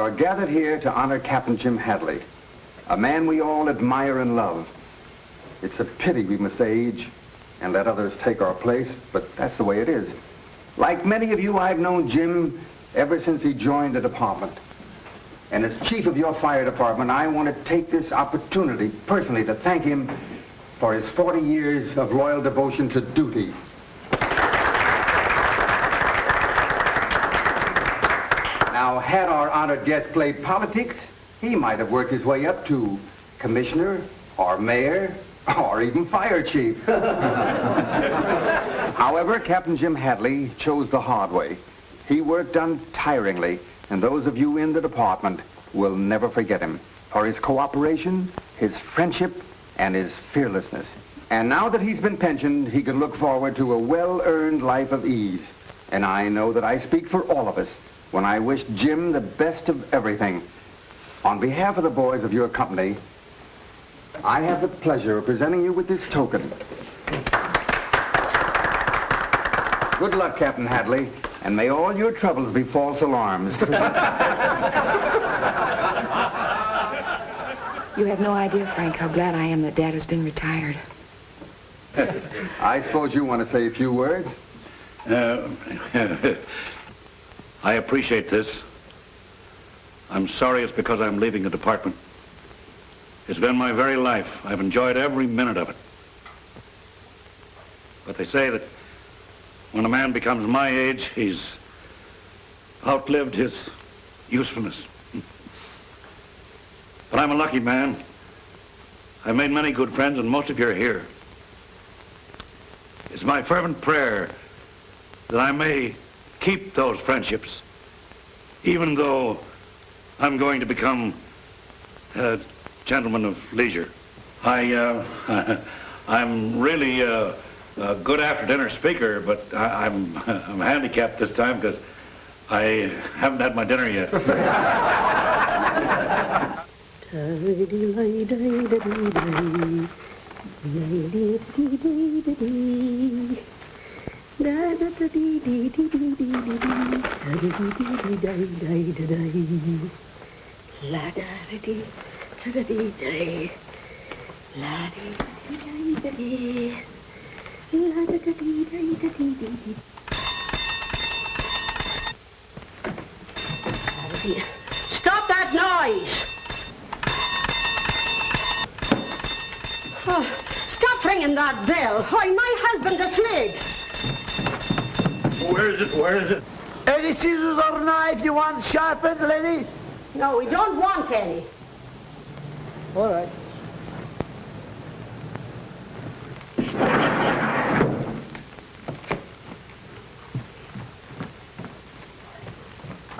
are gathered here to honor Captain Jim Hadley, a man we all admire and love. It's a pity we must age and let others take our place, but that's the way it is. Like many of you, I've known Jim ever since he joined the department. And as chief of your fire department, I want to take this opportunity personally to thank him for his 40 years of loyal devotion to duty. Now, had our honored guest played politics, he might have worked his way up to commissioner or mayor or even fire chief. However, Captain Jim Hadley chose the hard way. He worked untiringly, and those of you in the department will never forget him for his cooperation, his friendship, and his fearlessness. And now that he's been pensioned, he can look forward to a well-earned life of ease. And I know that I speak for all of us when I wish Jim the best of everything. On behalf of the boys of your company, I have the pleasure of presenting you with this token. Good luck, Captain Hadley, and may all your troubles be false alarms. You have no idea, Frank, how glad I am that Dad has been retired. I suppose you want to say a few words? I appreciate this. I'm sorry it's because I'm leaving the department. It's been my very life. I've enjoyed every minute of it. But they say that when a man becomes my age, he's outlived his usefulness. But I'm a lucky man. I've made many good friends, and most of you are here. It's my fervent prayer that I may keep those friendships, even though I'm going to become a gentleman of leisure. I'm really a good after-dinner speaker, but I'm handicapped this time because I haven't had my dinner yet. Stop that noise! Oh, stop ringing that bell. Why, my husband's asleep. Where is it? Where is it? Any scissors or knife you want sharpened, lady? No, we don't want any. All right.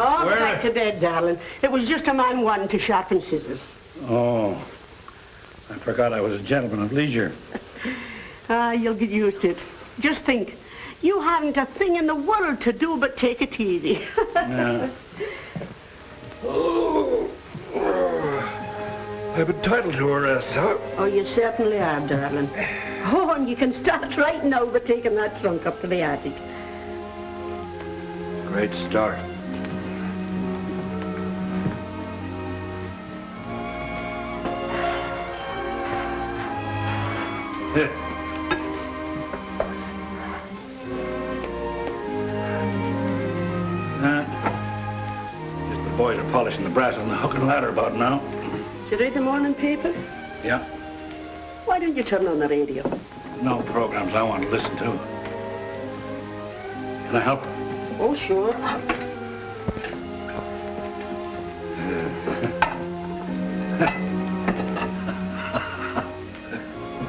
Oh, back to bed, darling. It was just a man wanting to sharpen scissors. Oh, I forgot I was a gentleman of leisure. You'll get used to it. Just think, you haven't a thing in the world to do but take it easy. Yeah. Oh, I'm entitled to a rest, huh? Oh, you certainly are, darling. Oh, and you can start right now by taking that trunk up to the attic. Great start. Just the boys are polishing the brass on the hook and ladder about now. Did you read the morning paper? Yeah. Why don't you turn on the radio? No programs I want to listen to. Can I help? Oh, sure.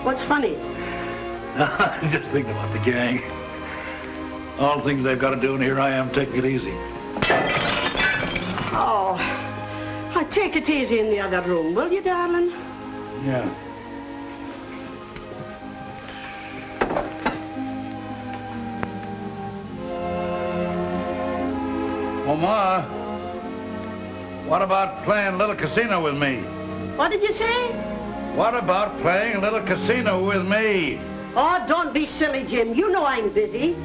What's funny? I'm just thinking about the gang. All the things they've got to do, and here I am taking it easy. Oh, take it easy in the other room, will you, darling? Yeah. Oh, Ma, what about playing a little casino with me? What did you say? What about playing a little casino with me? Oh, don't be silly, Jim. You know I'm busy.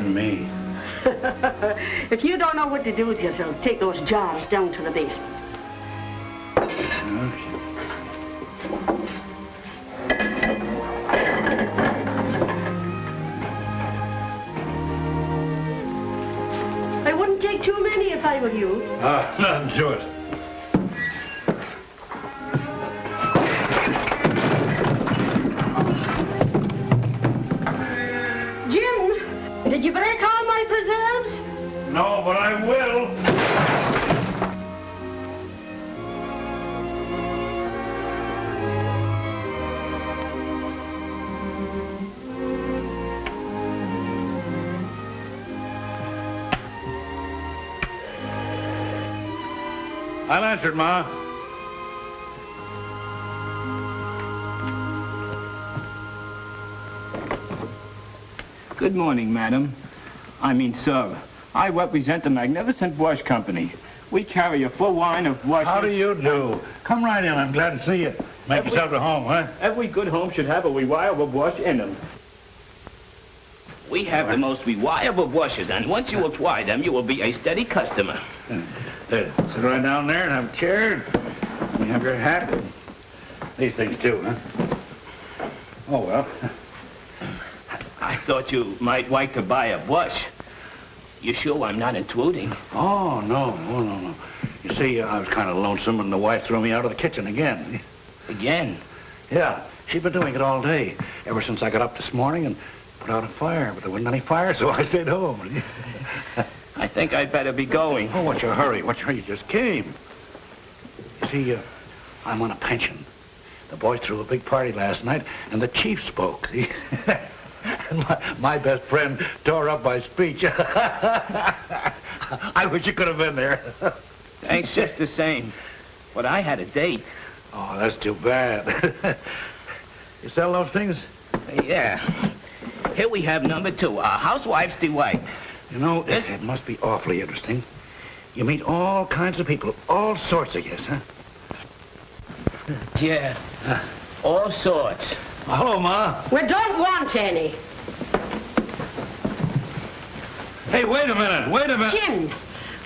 Pardon me. If you don't know what to do with yourself, take those jars down to the basement. I wouldn't take too many if I were you. Nothing to it. Jim, did you break all my preserves? No, but I will. I'll answer it, Ma. Good morning, madam. I mean, sir. I represent the Magnificent Wash Company. We carry a full line of washes. How do you do? Come right in. I'm glad to see you. Make yourself at home, huh? Every good home should have a reliable wash in them. We have the most reliable washes, and once you apply them, you will be a steady customer. There, sit right down there and have a chair. And you have your hat. These things too, huh? Oh, well. I thought you might like to buy a brush. You sure I'm not intruding? Oh, no. Oh, no. You see, I was kind of lonesome and the wife threw me out of the kitchen again. Again? Yeah, she's been doing it all day, ever since I got up this morning and put out a fire, but there wasn't any fire, so I stayed home. I think I'd better be going. Oh, what's your hurry? What's your hurry? You just came. You see, I'm on a pension. The boys threw a big party last night, and the chief spoke. And my best friend tore up my speech. I wish you could have been there. Thanks just the same. But I had a date. Oh, that's too bad. You sell those things? Yeah. Here we have number 2, a housewife's delight. You know, it must be awfully interesting. You meet all kinds of people, all sorts of yes, huh? Yeah, all sorts. Hello, Ma. We don't want any. Hey, wait a minute. Jim,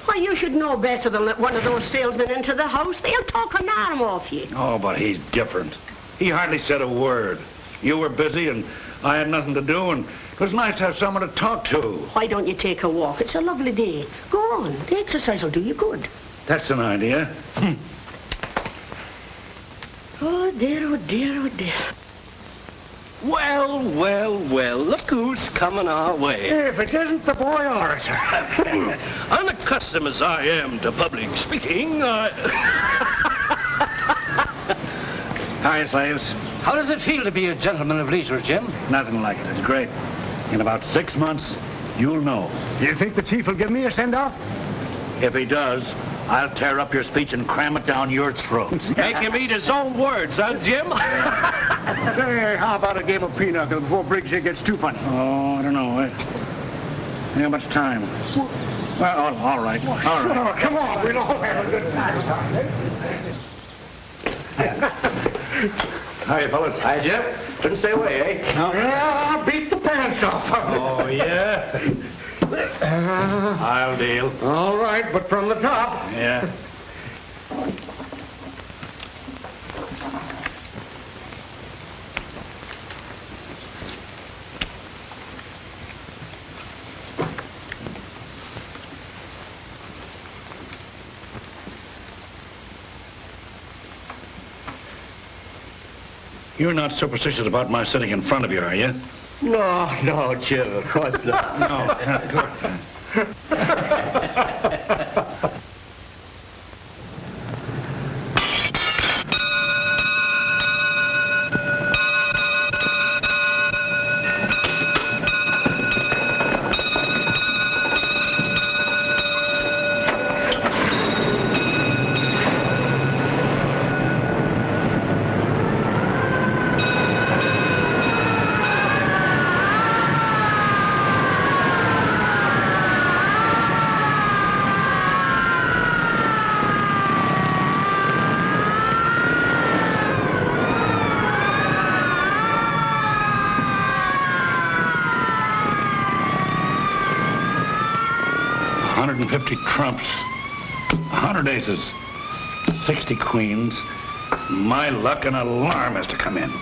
why, you should know better than let one of those salesmen into the house. They'll talk an arm off you. Oh, but he's different. He hardly said a word. You were busy, and I had nothing to do, and it was nice to have someone to talk to. Why don't you take a walk? It's a lovely day. Go on. The exercise will do you good. That's an idea. Oh, dear, oh, dear, oh, dear. Well, look who's coming our way. If it isn't the boy orator. Unaccustomed as I am to public speaking, Hi, slaves. How does it feel to be a gentleman of leisure, Jim? Nothing like it. It's great. In about 6 months, you'll know. You think the chief will give me a send-off? If he does, I'll tear up your speech and cram it down your throat. make him eat his own words, huh, Jim? Say, how about a game of pinochle before Briggs here gets too funny? Oh, I don't know. I ain't got much time. Well, all right. All right. Oh, come on, we'll all have a good time. Hi, fellas. Hi, Jim. Couldn't stay away, eh? Yeah, I'll beat the pants off of him. Oh, yeah? I'll deal. All right, but from the top. Yeah. You're not superstitious about my sitting in front of you, are you? No, Jim, of course not. No. 50 trumps, 100 aces, 60 queens. My luck, an alarm has to come in.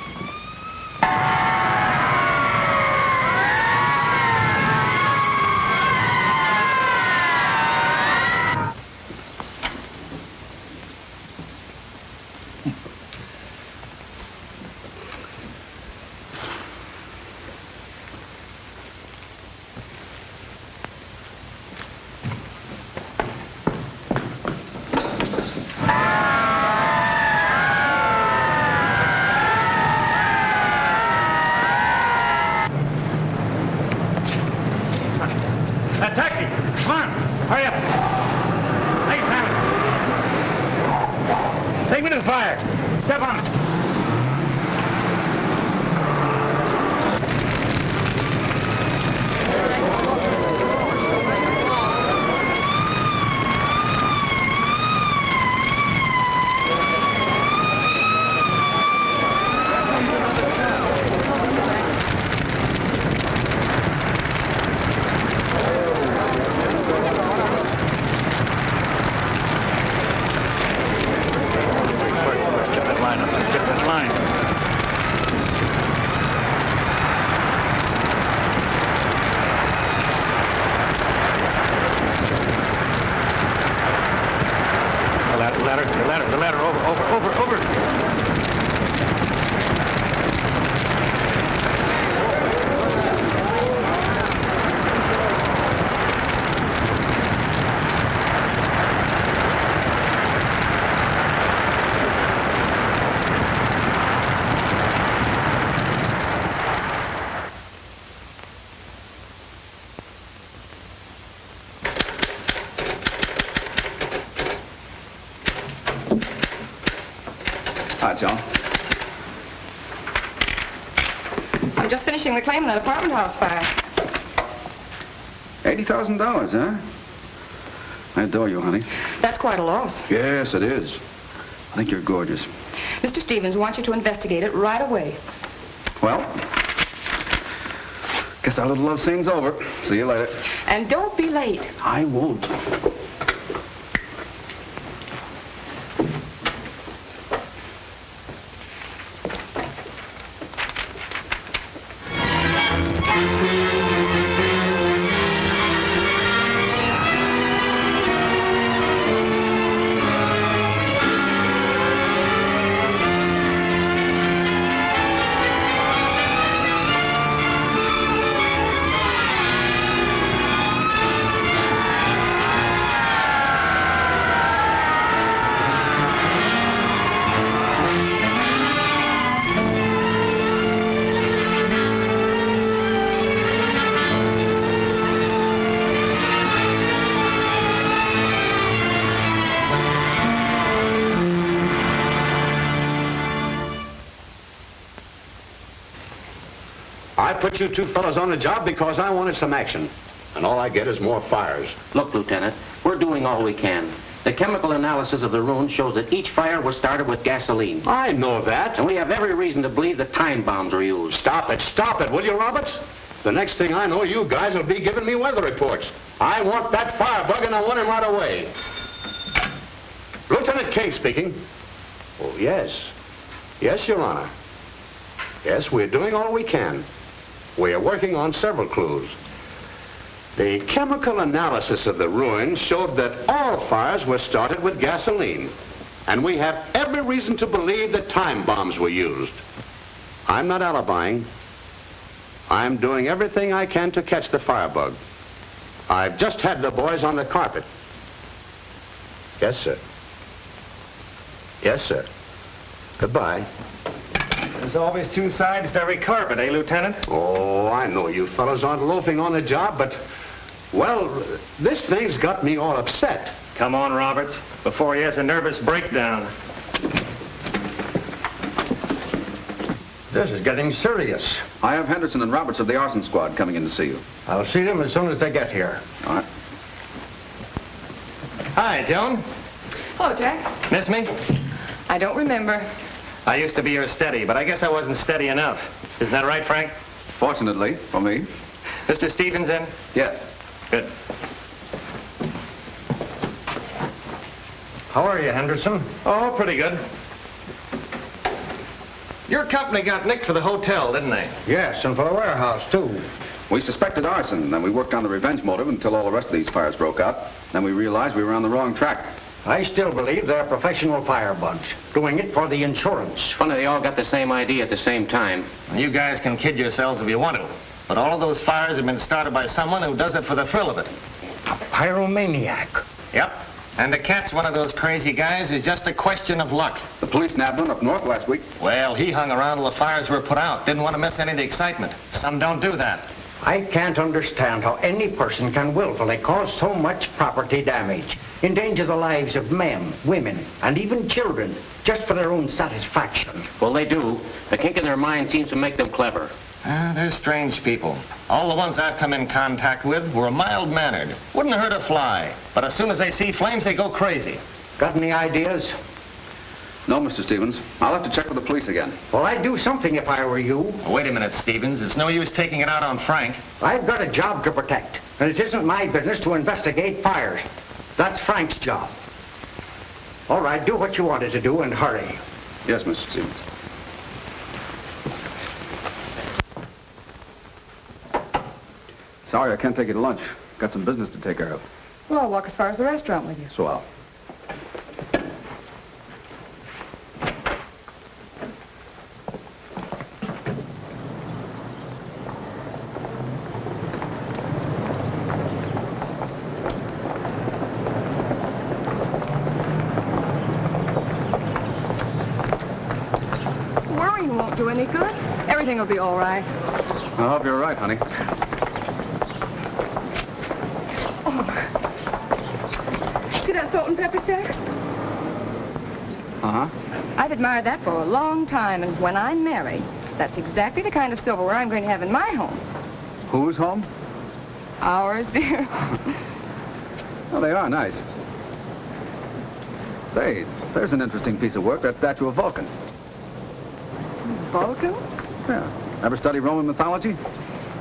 Taxi! Come on! Hurry up! Hey, Simon! Take me to the fire. Step on it. The ladder, over. Hi, John. I'm just finishing the claim on that apartment house fire. $80,000, huh? I adore you, honey. That's quite a loss. Yes, it is. I think you're gorgeous. Mr. Stevens wants you to investigate it right away. Well, guess our little love scene's over. See you later. And don't be late. I won't. I put you two fellas on the job because I wanted some action. And all I get is more fires. Look, Lieutenant, we're doing all we can. The chemical analysis of the ruins shows that each fire was started with gasoline. I know that. And we have every reason to believe that time bombs were used. Stop it, will you, Roberts? The next thing I know, you guys will be giving me weather reports. I want that firebug and I want him right away. Lieutenant King speaking. Oh, yes. Yes, Your Honor. Yes, we're doing all we can. We are working on several clues. The chemical analysis of the ruins showed that all fires were started with gasoline. And we have every reason to believe that time bombs were used. I'm not alibying. I'm doing everything I can to catch the firebug. I've just had the boys on the carpet. Yes, sir. Yes, sir. Goodbye. There's always two sides to every carpet, eh, Lieutenant? Oh, I know you fellows aren't loafing on the job, but, well, this thing's got me all upset. Come on, Roberts, before he has a nervous breakdown. This is getting serious. I have Henderson and Roberts of the arson squad coming in to see you. I'll see them as soon as they get here. All right. Hi, Joan. Hello, Jack. Miss me? I don't remember. I used to be your steady, but I guess I wasn't steady enough. Isn't that right, Frank? Fortunately, for me. Mr. Stevens in? Yes. Good. How are you, Henderson? Oh, pretty good. Your company got nicked for the hotel, didn't they? Yes, and for the warehouse, too. We suspected arson, then we worked on the revenge motive until all the rest of these fires broke out. Then we realized we were on the wrong track. I still believe they're professional firebugs, doing it for the insurance. It's funny they all got the same idea at the same time. You guys can kid yourselves if you want to, but all of those fires have been started by someone who does it for the thrill of it. A pyromaniac. Yep. And to catch one of those crazy guys is just a question of luck. The police nabbed one up north last week. Well, he hung around till the fires were put out. Didn't want to miss any of the excitement. Some don't do that. I can't understand how any person can willfully cause so much property damage, endanger the lives of men, women, and even children, just for their own satisfaction. Well, they do. The kink in their mind seems to make them clever. They're strange people. All the ones I've come in contact with were mild-mannered. Wouldn't hurt a fly. But as soon as they see flames, they go crazy. Got any ideas? No, Mr. Stevens. I'll have to check with the police again. Well, I'd do something if I were you. Wait a minute, Stevens. It's no use taking it out on Frank. I've got a job to protect, and it isn't my business to investigate fires. That's Frank's job. All right, do what you wanted to do and hurry. Yes, Mr. Stevens. Sorry, I can't take you to lunch. Got some business to take care of. Well, I'll walk as far as the restaurant with you. Swell. Worrying won't do any good. Everything will be all right. I hope you're right, honey. See that salt and pepper set? Uh-huh. I've admired that for a long time, and when I'm married, that's exactly the kind of silverware I'm going to have in my home. Whose home? Ours, dear. Oh, they are nice. Say, there's an interesting piece of work, that statue of Vulcan. Vulcan? Yeah. Ever study Roman mythology?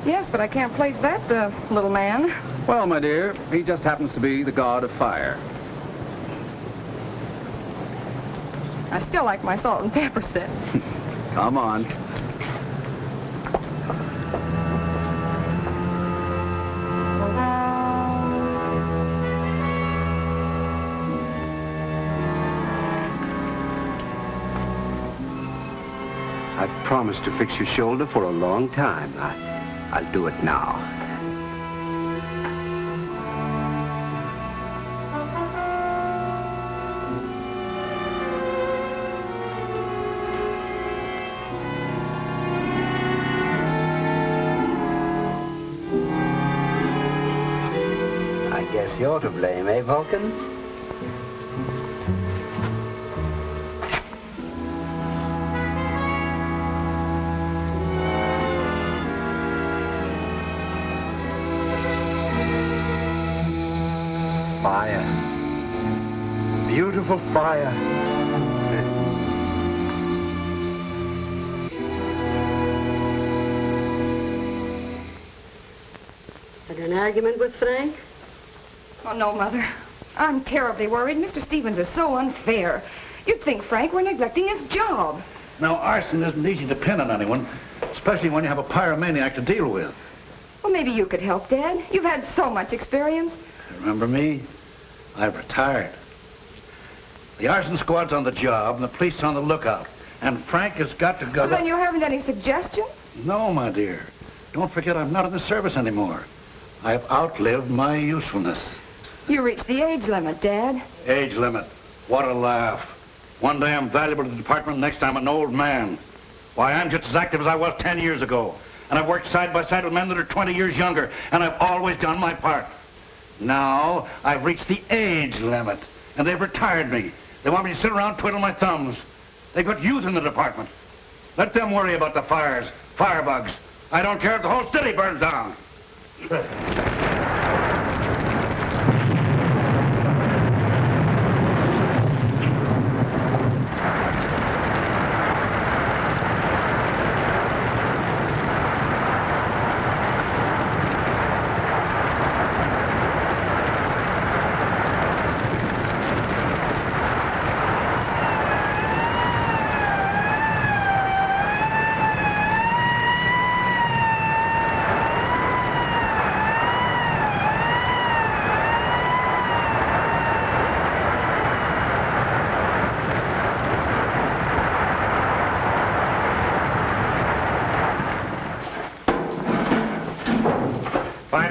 Yes, but I can't place that, little man. Well, my dear, he just happens to be the god of fire. I still like my salt and pepper set. Come on. I've promised to fix your shoulder for a long time. I'll do it now. I guess you're to blame, eh, Vulcan? Fire. Beautiful fire. Had an argument with Frank? Oh, no, Mother. I'm terribly worried. Mr. Stevens is so unfair. You'd think Frank were neglecting his job. Now, arson isn't easy to pin on anyone, especially when you have a pyromaniac to deal with. Well, maybe you could help, Dad. You've had so much experience. Remember me? I've retired. The arson squad's on the job, and the police on the lookout. And Frank has got to go... Well, then you haven't any suggestion? No, my dear. Don't forget I'm not in the service anymore. I've outlived my usefulness. You reached the age limit, Dad. Age limit. What a laugh. One day I'm valuable to the department, next time an old man. Why, I'm just as active as I was 10 years ago. And I've worked side by side with men that are 20 years younger, and I've always done my part. Now, I've reached the age limit, and they've retired me. They want me to sit around twiddling my thumbs. They've got youth in the department. Let them worry about the fires, firebugs. I don't care if the whole city burns down.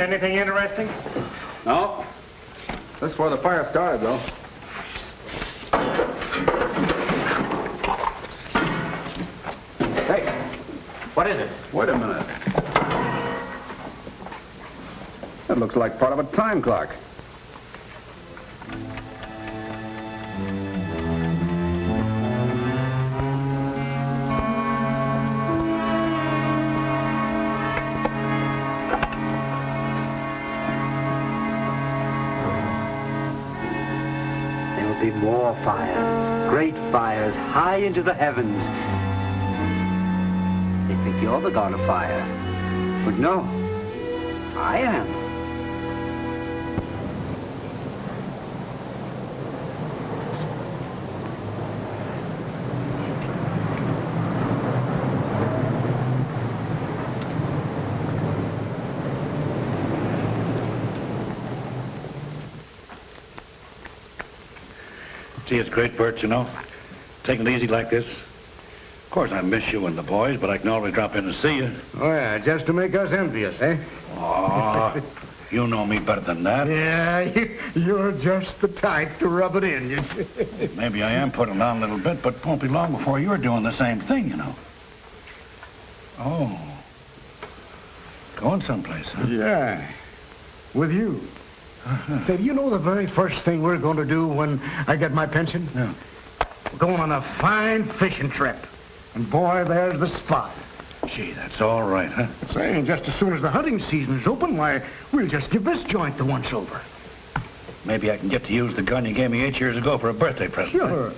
Find anything interesting? No. That's where the fire started, though. Hey, what is it? Wait a minute. That looks like part of a time clock. There'll be more fires, great fires, high into the heavens. They think you're the god of fire. But no, I am. See, it's great, Bert, you know. Taking it easy like this. Of course, I miss you and the boys, but I can always drop in and see you. Oh, yeah, just to make us envious, eh? Aw, you know me better than that. Yeah, you're just the type to rub it in. Maybe I am putting on a little bit, but it won't be long before you're doing the same thing, you know. Oh. Going someplace, huh? Yeah, with you. Say, do you know the very first thing we're going to do when I get my pension? Yeah. We're going on a fine fishing trip. And boy, there's the spot. Gee, that's all right, huh? Say, just as soon as the hunting season's open, why, we'll just give this joint the once over. Maybe I can get to use the gun you gave me 8 years ago for a birthday present. Sure.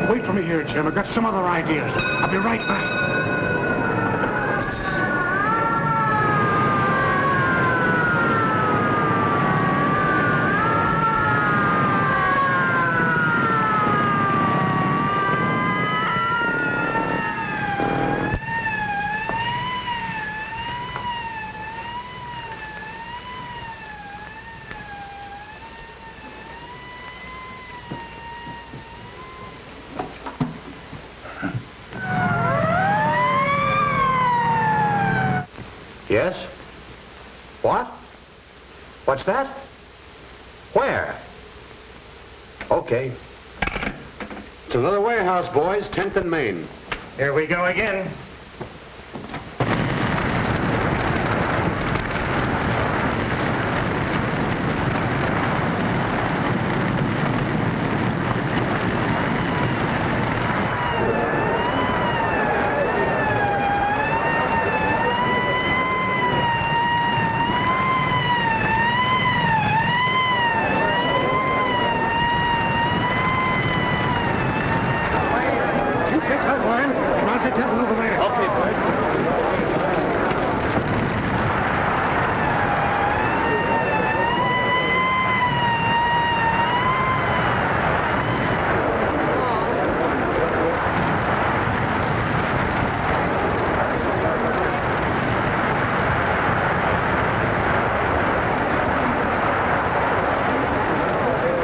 Wait for me here, Jim. I've got some other ideas. I'll be right back. Yes? What? What's that? Where? Okay. It's another warehouse, boys. 10th and Main. Here we go again.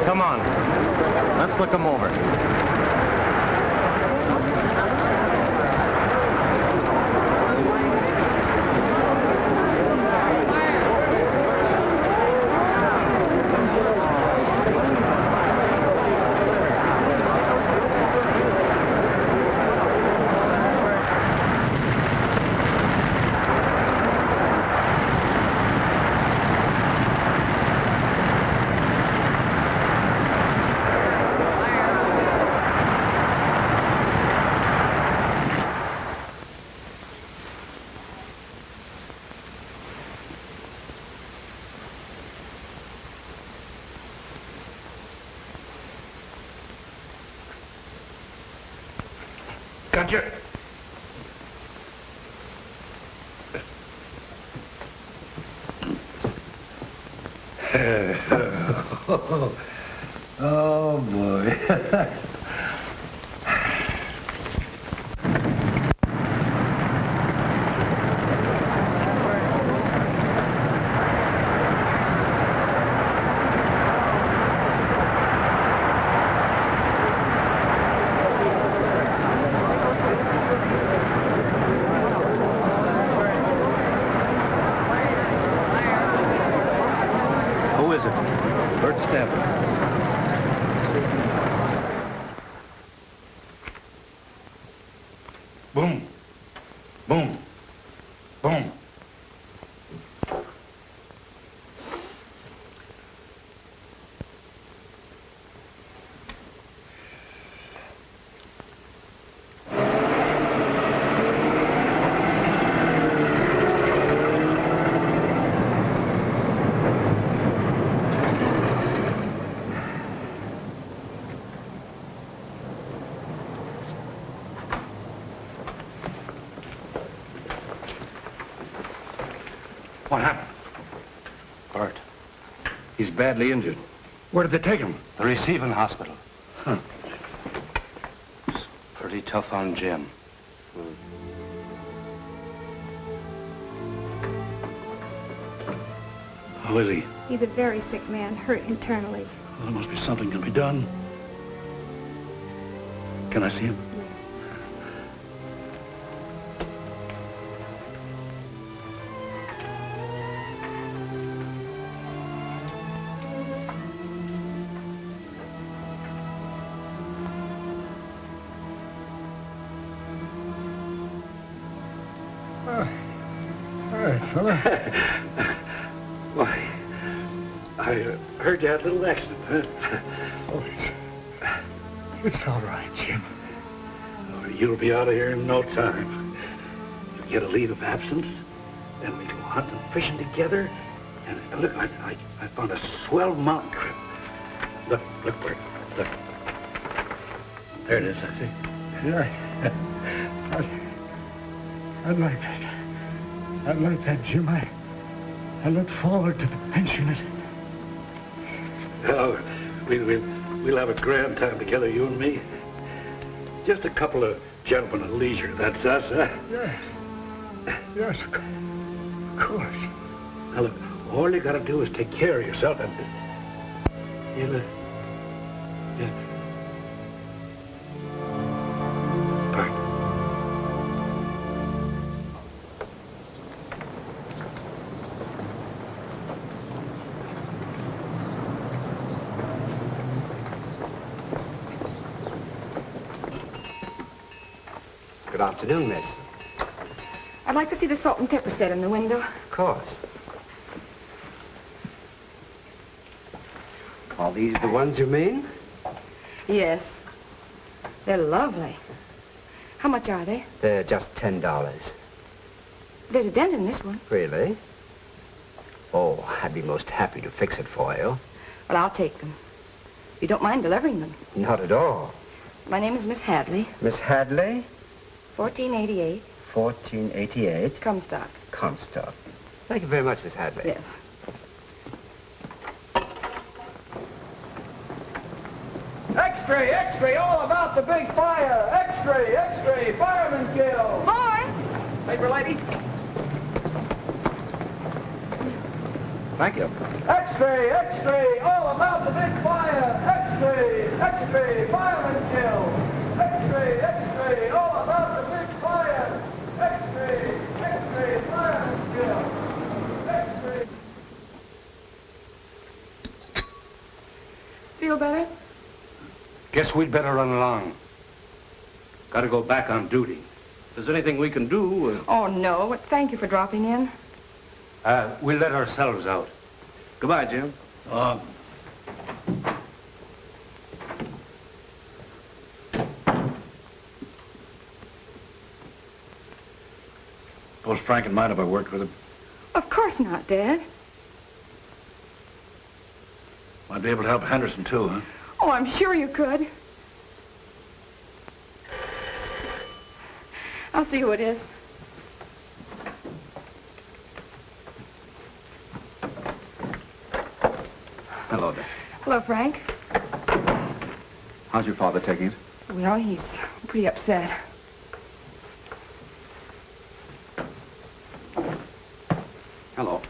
Come on. Let's look them over. Gotcha. Oh, boy. is it? Bert Stamper. Boom. Boom. Boom. What happened? Bert. He's badly injured. Where did they take him? The receiving hospital. Huh. It's pretty tough on Jim. How is he? He's a very sick man, hurt internally. Well, there must be something can be done. Can I see him? All right, fella. Why, I heard you had a little accident, huh? Oh, it's all right, Jim. Oh, you'll be out of here in no time. You'll get a leave of absence, then we go hunting, fishing together. And look, I found a swell mountain trip. Look, Bert, look. There it is, I see. Yeah. I'd like that. I'd like that, Jim. I look forward to the pension. Oh, we'll have a grand time together, you and me. Just a couple of gentlemen at leisure, that's us, huh? Yes, of course. Now look, all you gotta do is take care of yourself and you'll, Bert. Good afternoon, miss. I'd like to see the salt and pepper set in the window. Of course. Are these the ones you mean? Yes. They're lovely. How much are they? They're just $10. There's a dent in this one. Really? Oh, I'd be most happy to fix it for you. Well, I'll take them. You don't mind delivering them? Not at all. My name is Miss Hadley. Miss Hadley? 1488. 1488. Comstock. Comstock. Thank you very much, Miss Hadley. Yes. X-ray, X-ray, all about the big fire. X-ray, X-ray, fireman kill. Boy! Paper lady. Thank you. X-ray, X-ray, all about the big fire. X-ray, X-ray, fireman kill. X-ray, X-ray, all about the big fire. X-ray, X-ray, fireman kill. X-ray. Feel better? Guess we'd better run along. Got to go back on duty. If there's anything we can do, Oh, no. But thank you for dropping in. we'll let ourselves out. Goodbye, Jim. Suppose Frank and mind if I worked with him? Of course not, Dad. Might be able to help Henderson, too, huh? Oh, I'm sure you could. I'll see who it is. Hello there. Hello, Frank. How's your father taking it? Well, he's pretty upset. Hello.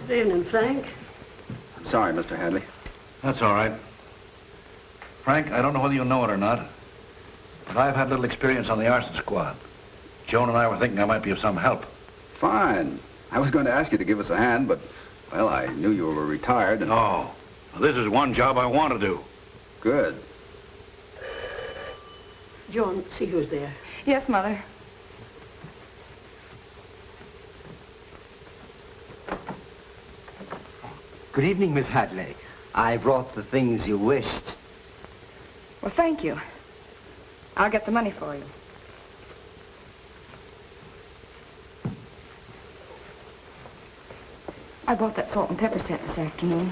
Good evening, Frank. I'm sorry, Mr. Hadley. That's all right. Frank, I don't know whether you know it or not, but I've had little experience on the arson squad. Joan and I were thinking I might be of some help. Fine. I was going to ask you to give us a hand, but Well, I knew you were retired and... Oh, well, this is one job I want to do. Good. Joan, see who's there. Yes, Mother. Good evening, Miss Hadley. I brought the things you wished. Well, thank you. I'll get the money for you. I bought that salt and pepper set this afternoon.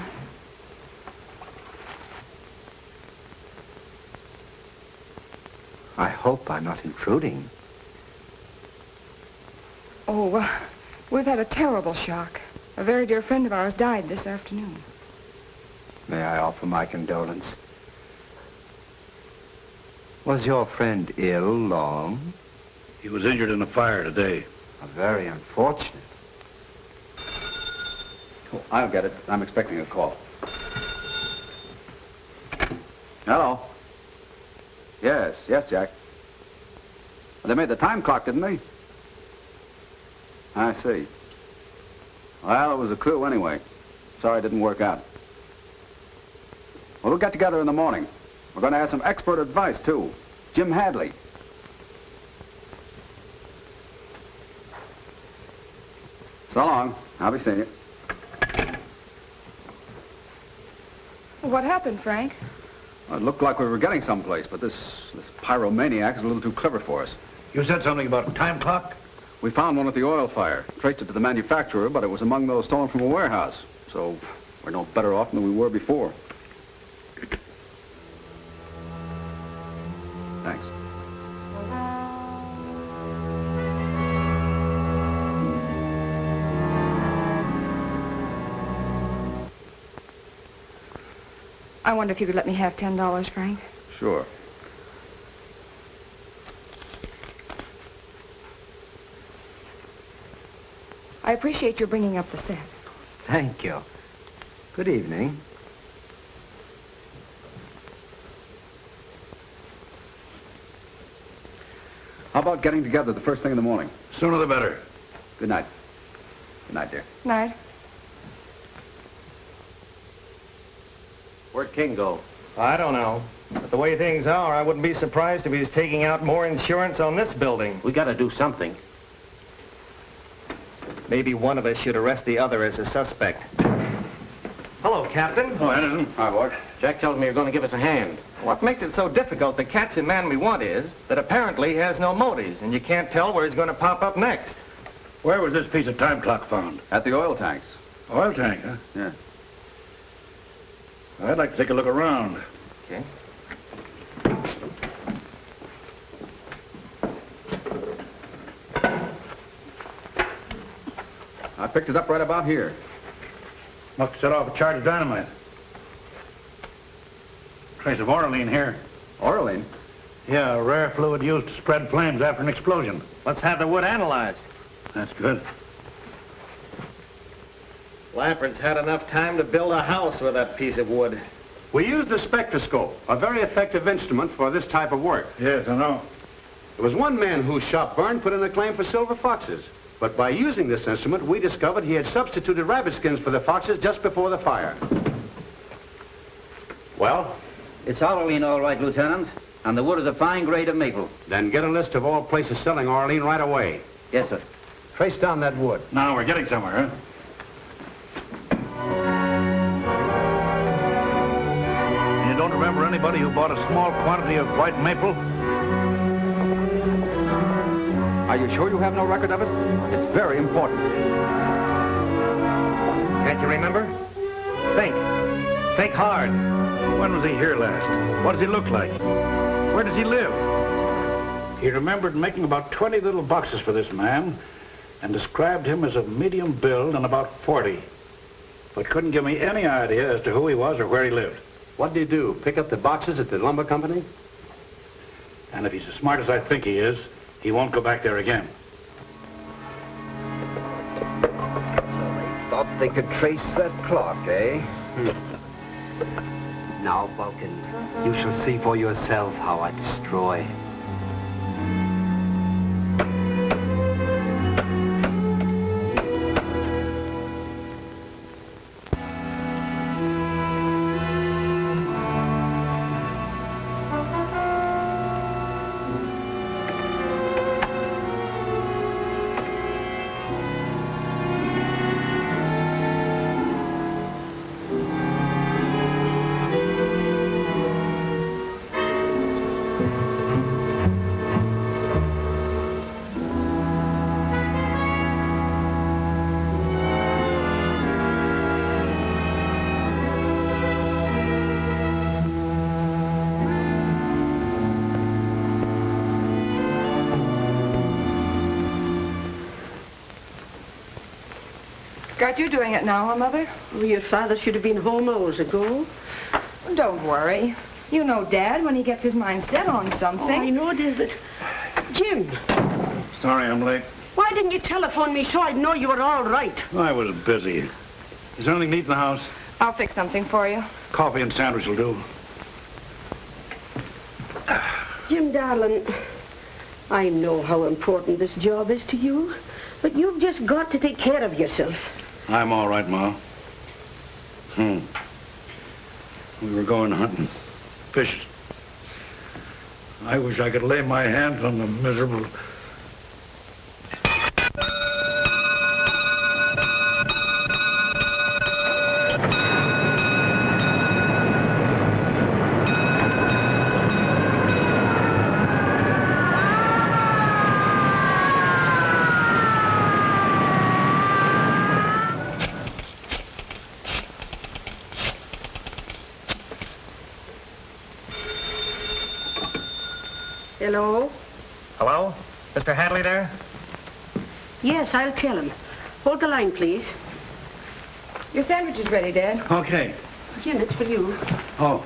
I hope I'm not intruding. Oh, we've had a terrible shock. A very dear friend of ours died this afternoon. May I offer my condolence? Was your friend ill long? He was injured in a fire today. Very unfortunate. Oh, I'll get it. I'm expecting a call. Hello. Yes, Jack. They made the time clock, didn't they? I see. Well, it was a clue anyway. Sorry it didn't work out. Well, we'll get together in the morning. We're going to have some expert advice, too. Jim Hadley. So long. I'll be seeing you. What happened, Frank? Well, it looked like we were getting someplace, but this pyromaniac is a little too clever for us. You said something about a time clock? We found one at the oil fire. Traced it to the manufacturer, but it was among those stolen from a warehouse. So we're no better off than we were before. Thanks. I wonder if you could let me have $10, Frank. Sure. I appreciate your bringing up the set. Thank you. Good evening. How about getting together the first thing in the morning? Sooner the better. Good night. Good night, dear. Night. Where'd King go? I don't know. But the way things are, I wouldn't be surprised if he's taking out more insurance on this building. We gotta do something. Maybe one of us should arrest the other as a suspect. Hello, Captain. Oh, Anderson. Hi, boy. Jack tells me you're gonna give us a hand. What makes it so difficult to catch the man we want is that apparently he has no motives, and you can't tell where he's going to pop up next. Where was this piece of time clock found? At the oil tanks. Oil tank, huh? Yeah. I'd like to take a look around. Okay. I picked it up right about here. Must have set off a charge of dynamite. Trace of oralene here. Oralene? Yeah, a rare fluid used to spread flames after an explosion. Let's have the wood analyzed. That's good. Lamford's had enough time to build a house with that piece of wood. We used the spectroscope, a very effective instrument for this type of work. Yes, I know. There was one man whose shop burned put in a claim for silver foxes. But by using this instrument, we discovered he had substituted rabbit skins for the foxes just before the fire. Well? It's oralene, all right, Lieutenant. And the wood is a fine grade of maple. Then get a list of all places selling oralene right away. Yes, sir. Trace down that wood. Now we're getting somewhere, huh? And you don't remember anybody who bought a small quantity of white maple? Are you sure you have no record of it? It's very important. Can't you remember? Think. Think hard. When was he here last? What does he look like? Where does he live? He remembered making about 20 little boxes for this man and described him as of medium build and about 40. But couldn't give me any idea as to who he was or where he lived. What did he do? Pick up the boxes at the lumber company? And if he's as smart as I think he is, he won't go back there again. So they thought they could trace that clock, eh? Now, Vulcan, you shall see for yourself how I destroy. Got you doing it now, huh, Mother? Well, your father should have been home hours ago. Don't worry. You know Dad when he gets his mind set on something. Oh, I know, David. Jim, Sorry I'm late. why didn't you telephone me so I'd know you were all right? I was busy. Is there anything to eat in the house? I'll fix something for you. Coffee and sandwich will do. Jim, darling, I know how important this job is to you, but you've just got to take care of yourself. I'm all right, Ma. We were going hunting. Fishing. I wish I could lay my hands on the miserable... Hello? Hello? Mr. Hadley there? Yes, I'll tell him. Hold the line, please. Your sandwich is ready, Dad. Okay. Jim, it's for you. Oh.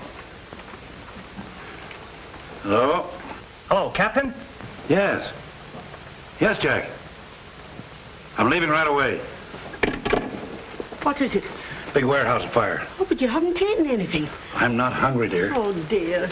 Hello? Hello, Captain? Yes. Yes, Jack. I'm leaving right away. What is it? Big warehouse fire. Oh, but you haven't eaten anything. I'm not hungry, dear. Oh, dear.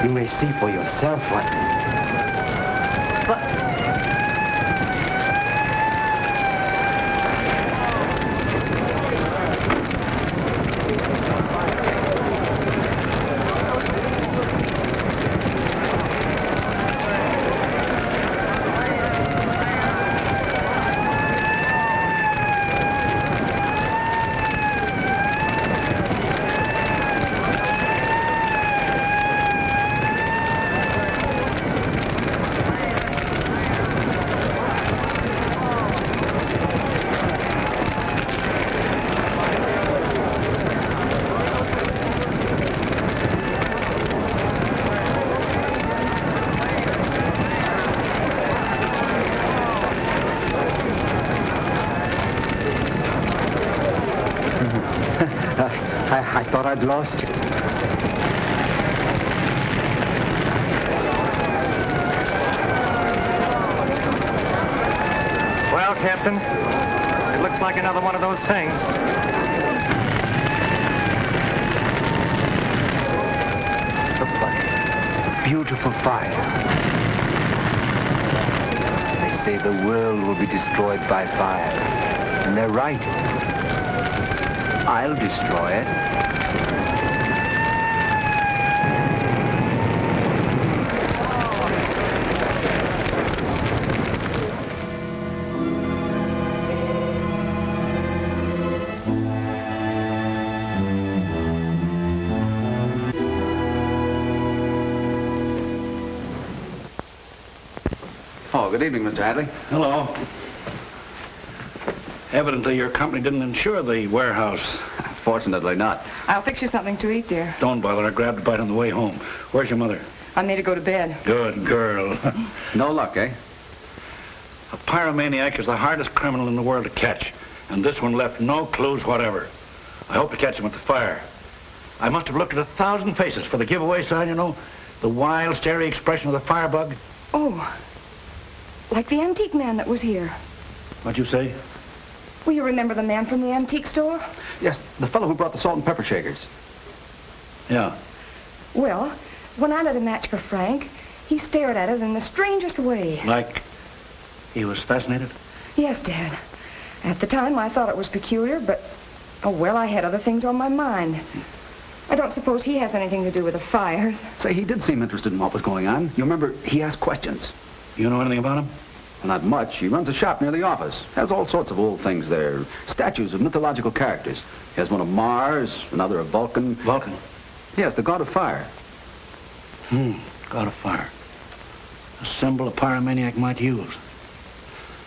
You may see for yourself what... I thought I'd lost you. Well, Captain, it looks like another one of those things. Look what a beautiful fire. They say the world will be destroyed by fire. And they're right. I'll destroy it. Oh, good evening, Mr. Hadley. Hello. Evidently, your company didn't insure the warehouse. Fortunately not. I'll fix you something to eat, dear. Don't bother. I grabbed a bite on the way home. Where's your mother? I made her go to bed. Good girl. No luck, eh? A pyromaniac is the hardest criminal in the world to catch, and this one left no clues whatever. I hope to catch him at the fire. I must have looked at 1,000 faces for the giveaway sign, you know, the wild, starry expression of the firebug. Oh, like the antique man that was here. What'd you say? Will you remember the man from the antique store? Yes, the fellow who brought the salt and pepper shakers. Yeah. Well, when I lit a match for Frank, he stared at it in the strangest way. Like he was fascinated? Yes, Dad. At the time, I thought it was peculiar, but, oh, well, I had other things on my mind. I don't suppose he has anything to do with the fires. Say, he did seem interested in what was going on. You remember, he asked questions. You know anything about him? Well, not much. He runs a shop near the office. Has all sorts of old things there. Statues of mythological characters. He has one of Mars, another of Vulcan. Vulcan? Yes, the god of fire. God of fire. A symbol a pyromaniac might use.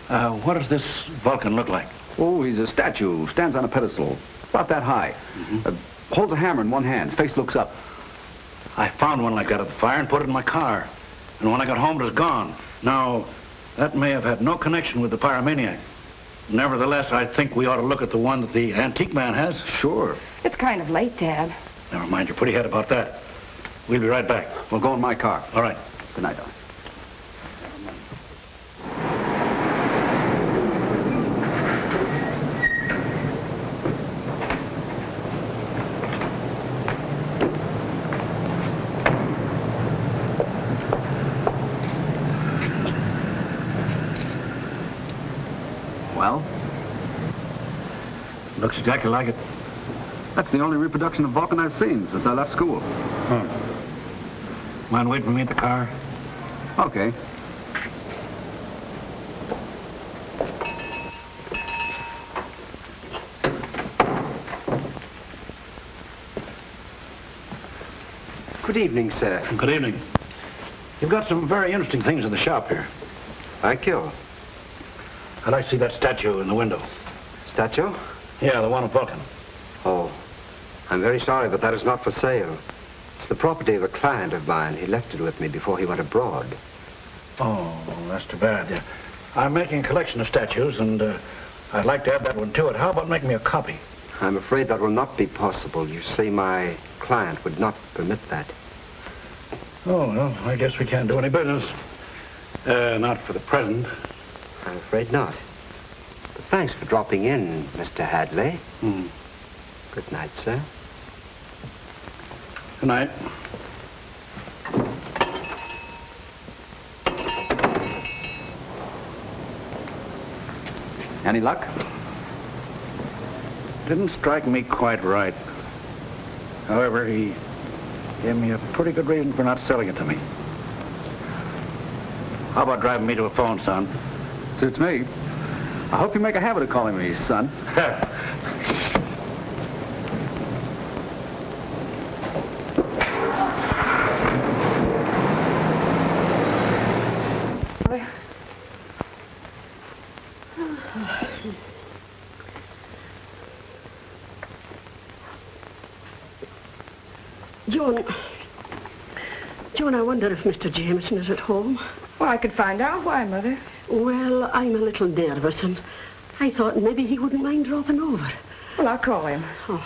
What does this Vulcan look like? Oh, he's a statue. Stands on a pedestal. About that high. Holds a hammer in one hand. Face looks up. I found one like that at the fire and put it in my car. And when I got home, it was gone. Now, that may have had no connection with the pyromaniac. Nevertheless, I think we ought to look at the one that the antique man has. Sure. It's kind of late, Dad. Never mind your pretty head about that. We'll be right back. We'll go in my car. All right. Good night, darling. Well? Looks exactly like it. That's the only reproduction of Vulcan I've seen since I left school. Mind waiting for me at the car? Okay. Good evening, sir. Good evening. You've got some very interesting things in the shop here. Thank you. I'd like to see that statue in the window. Statue? Yeah, the one of Vulcan. Oh, I'm very sorry, but that is not for sale. It's the property of a client of mine. He left it with me before he went abroad. Oh, that's too bad. Yeah. I'm making a collection of statues, and I'd like to add that one to it. How about making me a copy? I'm afraid that will not be possible. You see, my client would not permit that. Oh, well, I guess we can't do any business. Not for the present. I'm afraid not. But thanks for dropping in, Mr. Hadley. Good night, sir. Good night. Any luck? Didn't strike me quite right. However, he gave me a pretty good reason for not selling it to me. How about driving me to a phone, son? Suits me. I hope you make a habit of calling me son. John, I wonder if Mr. Jameson is at home. Well, I could find out. Why, Mother? Well, I'm a little nervous, and I thought maybe he wouldn't mind dropping over. Well, I'll call him. Oh.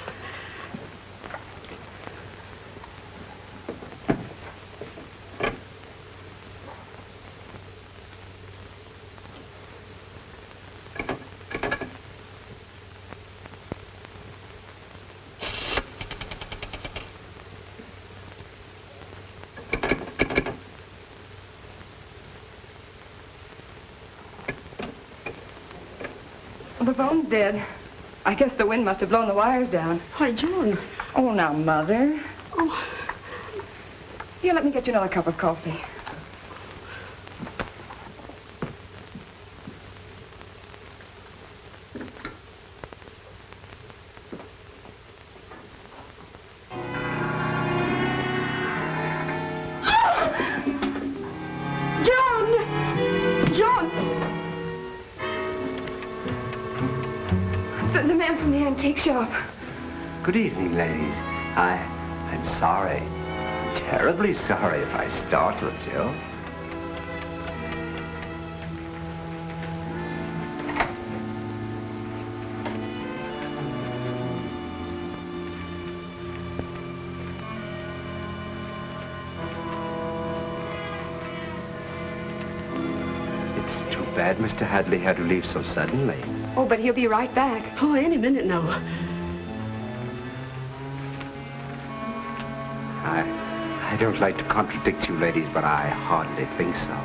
The phone's dead. I guess the wind must have blown the wires down. Why, John. Oh, now, Mother. Oh. Here, let me get you another cup of coffee. The man from the antique shop. Good evening, ladies. I'm sorry. Terribly sorry if I startled you. It's too bad Mr. Hadley had to leave so suddenly. Oh, but he'll be right back. Oh, any minute now. I don't like to contradict you ladies, but I hardly think so.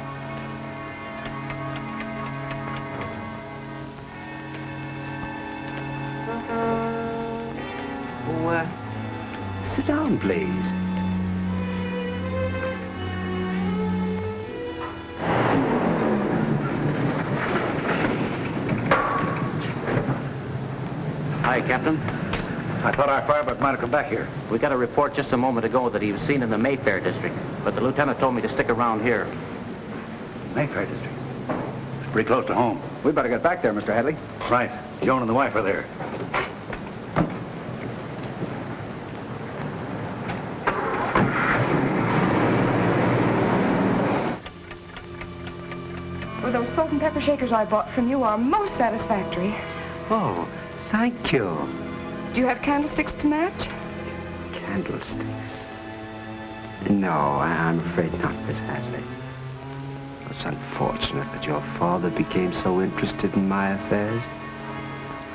Oh, sit down, please. Hi, Captain. I thought our fireman might have come back here. We got a report just a moment ago that he was seen in the Mayfair district, but the lieutenant told me to stick around here. Mayfair district. It's pretty close to home. We'd better get back there, Mr. Hadley. Right. Joan and the wife are there. Well, those salt and pepper shakers I bought from you are most satisfactory. Oh, thank you. Do you have candlesticks to match? Candlesticks? No, I'm afraid not, Miss Hadley. It's unfortunate that your father became so interested in my affairs.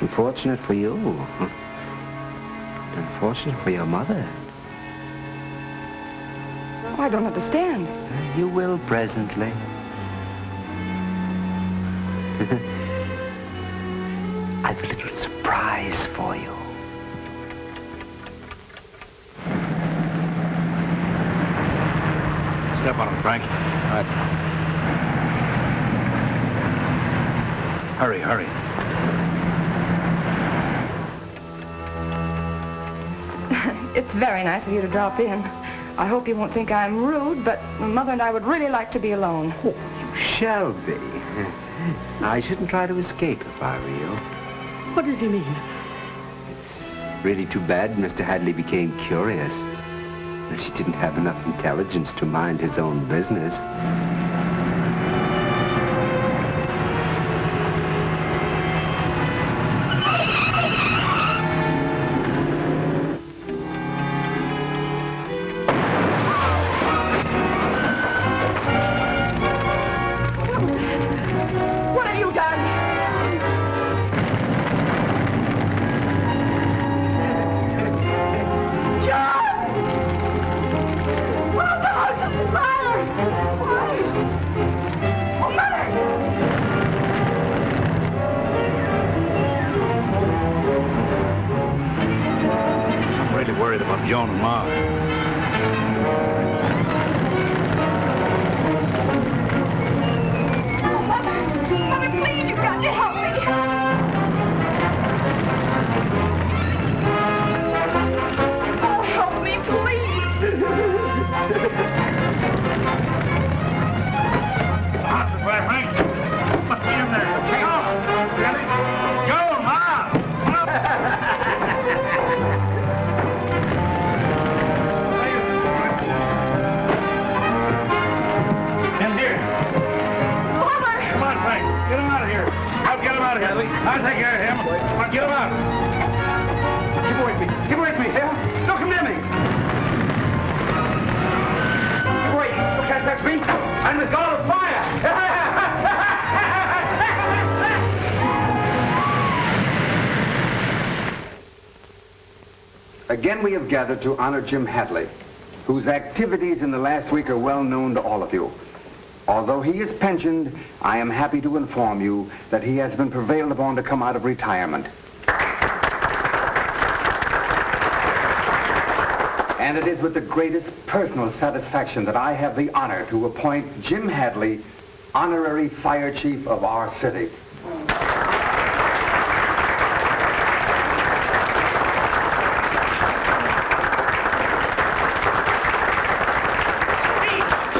Unfortunate for you. Unfortunate for your mother. Oh, I don't understand. You will presently. I've a little surprise for you. Step on him, Frank. All right. Hurry, hurry. It's very nice of you to drop in. I hope you won't think I'm rude, but Mother and I would really like to be alone. Oh, you shall be. I shouldn't try to escape if I were you. What does he mean? It's really too bad Mr. Hadley became curious. That he didn't have enough intelligence to mind his own business. What have you done? John! Oh, the house is fire! Why? Oh, Mother! I'm really worried about Joan and Ma. Oh, Mother! Mother, please, you've got to help me! Oh, help me, please! Honest, Frank. What's in there? Take off. Really? Joan, Ma! In here. Mother! Come on, Frank. Get him out of here. I'll get him out of here. I'll take care of him. Come on, get him out. Keep away from me. Keep away from me. Hey, don't come near me. Keep away. You can't touch me. I'm the god of fire. Again, we have gathered to honor Jim Hadley, whose activities in the last week are well known to all of you. Although he is pensioned, I am happy to inform you that he has been prevailed upon to come out of retirement. And it is with the greatest personal satisfaction that I have the honor to appoint Jim Hadley honorary fire chief of our city.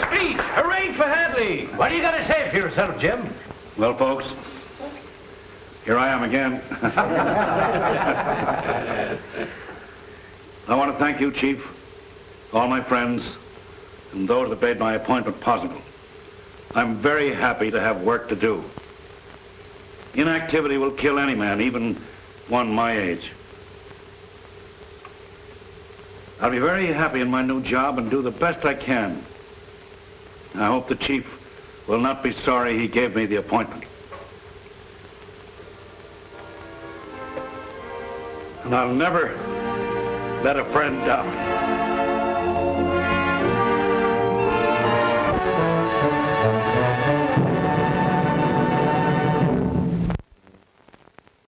Speech! Hooray for Hadley! What do you got to say for yourself, Jim? Well, folks, here I am again. I want to thank you, Chief, all my friends, and those that made my appointment possible. I'm very happy to have work to do. Inactivity will kill any man, even one my age. I'll be very happy in my new job and do the best I can. I hope the chief will not be sorry he gave me the appointment. And I'll never let a friend down.